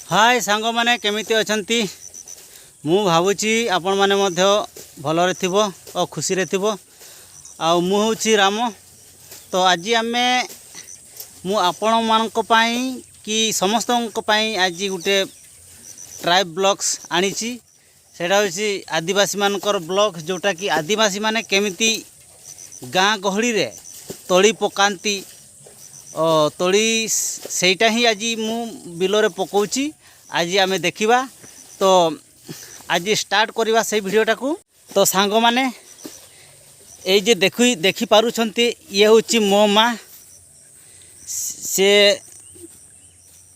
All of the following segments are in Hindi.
हाय सांग माने केमिति अछंती मु भावुची आपण माने मध्य भलरे थिबो और खुशी रे थिबो आ मु होची राम। तो आज आमे मु आपण मानक पई कि समस्तक पई आज गुटे ट्राइब ब्लॉग्स आनीची सेटा होची आदिवासी मानकर ब्लॉग जोटा कि आदिवासी माने केमिति गाँ गहली रे तोली पोकांती तोली सेटा ही आज मु बिलो रे पकाउची। आज आमे देखिबा तो आज स्टार्ट करवा से वीडियोटा को। तो सांग माने ए जे देखि पारुछंती ये होची मो माँ से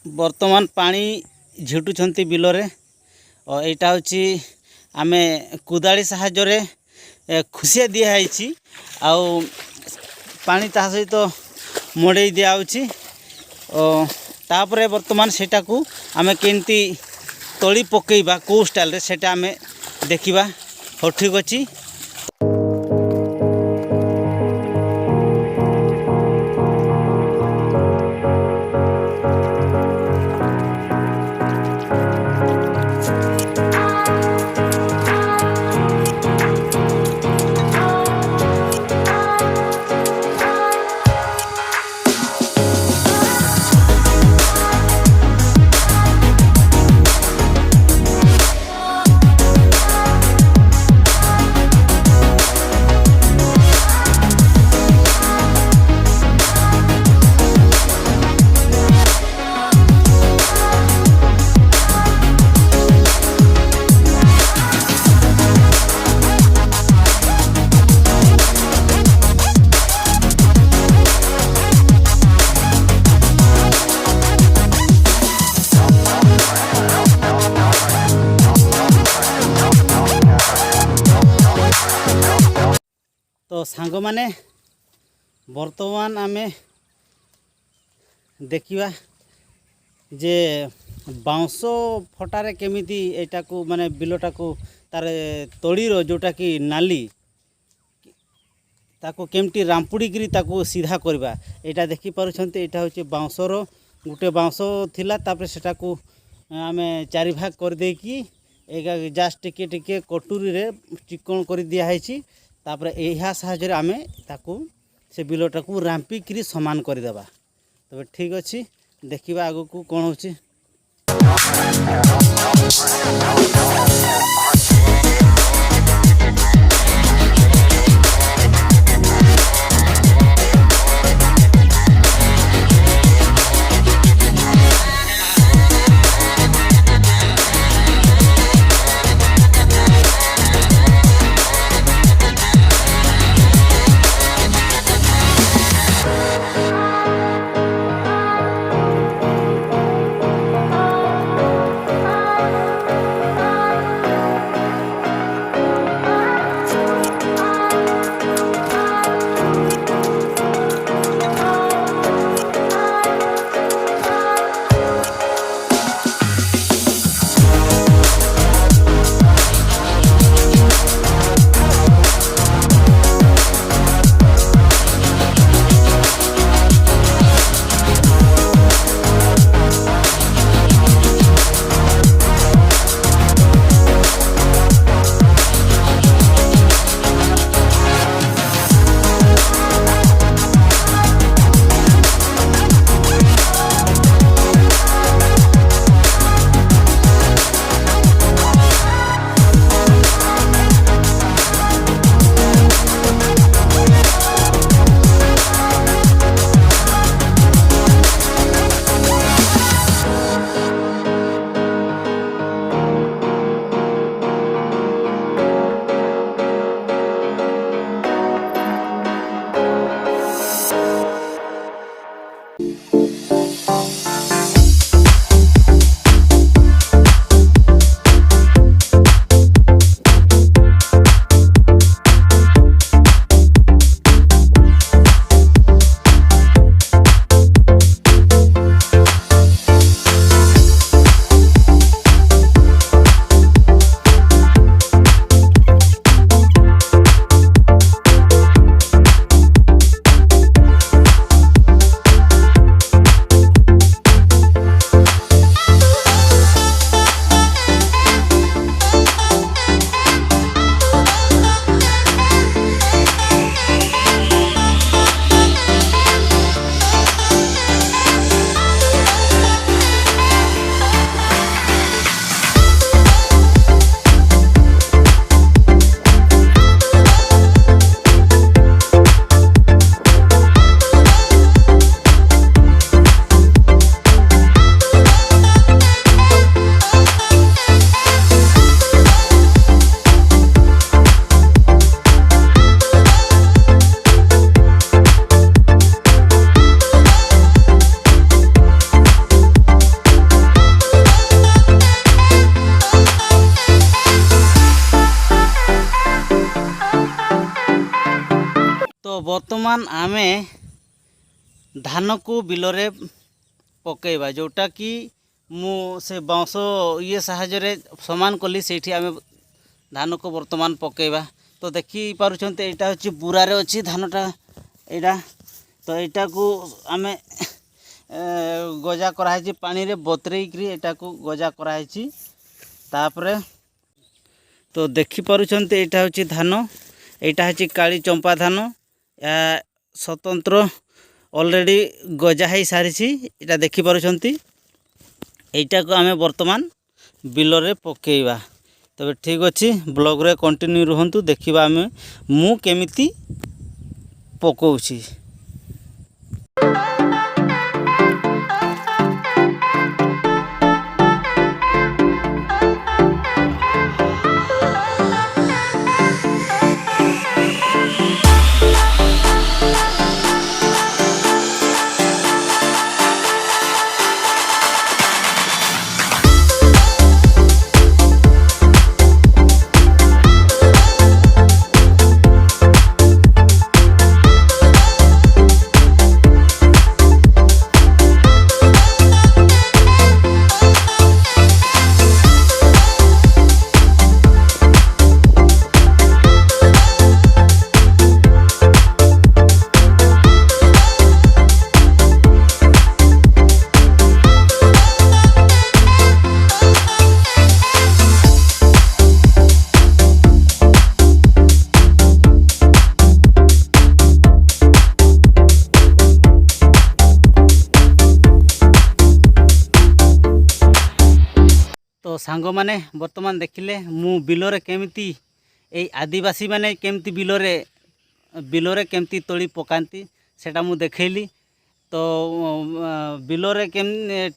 वर्तमान पानी झिटुछंती बिलो रे और एटा होची आमे कुदाली साहाय्य रे खुसिया दिया हैची आउ पानी ता सहित मोड़े दिया होची और तापरे वर्तमान सेटा को आमे केंती तोली पकेइबा को स्टाइल रे सेटा आमे देखिबा। हो ठीक अछि। तो सांग माने वर्तमान आमे देखिबा जे बाउंस फटारे केमिति एटा को माने बिलोटा को तार तोड़ीर जोटा कि नाली ताको केमटी रामपुड़ी गिरी ताको सीधा करबा एटा देखि पारुछंती। एटा होची बाउंसर गुटे बाउंस थिला तापर सेटा को आमे चारि भाग कर दे कि एगा जस्ट टिके टिके कटुरी रे चिकन कर दिया हैची तापर एहा साहाय्य रे आमे ताको से बिलोटा को रांपी करी समान कर देबा। तबे ठीक अछि देखिबा आगो को कोन होची। बर्तमान आमे धान को बिलरे पकेबा जोटा कि मु से बाँस ये साहाय्य समान कली से आम धान को बर्तमान पकेबा। तो देखी पारुछन्ते एटा होची बुरारे अच्छी धानटा एटा। तो एटा को आमे गजा कराई पानी रे बतरेकरी एटा को गजा कराई तापरे। तो देखी पारुछन्ते एटा होची धान, एटा होची काली चंपा धान। या स्वतंत्र ऑलरेडी गजा है सारी एटा देखी पारुछन्ती। एटा को आमे वर्तमान बिलरे पकेबा। तबे ठीक अच्छी ब्लॉग रे कंटिन्यू रहंतु देखिबा आमे मु केमिति पकोउछि। तो सांग माने वर्तमान देखिले मु बिलोरे केमिति ए आदिवासी माने केमिति बिलोरे केमिति तोली पकांती सेटा मु देखैली। तो बिलोरे केम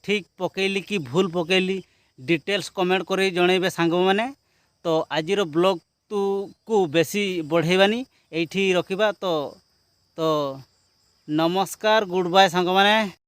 ठीक पकेली कि भूल पकेली डिटेल्स कमेंट करी जणैबे सांग माने। तो आजिर ब्लॉग को बेसी बढ़ेबानी एठी रखिबा। तो नमस्कार गुड बाय सांग माने।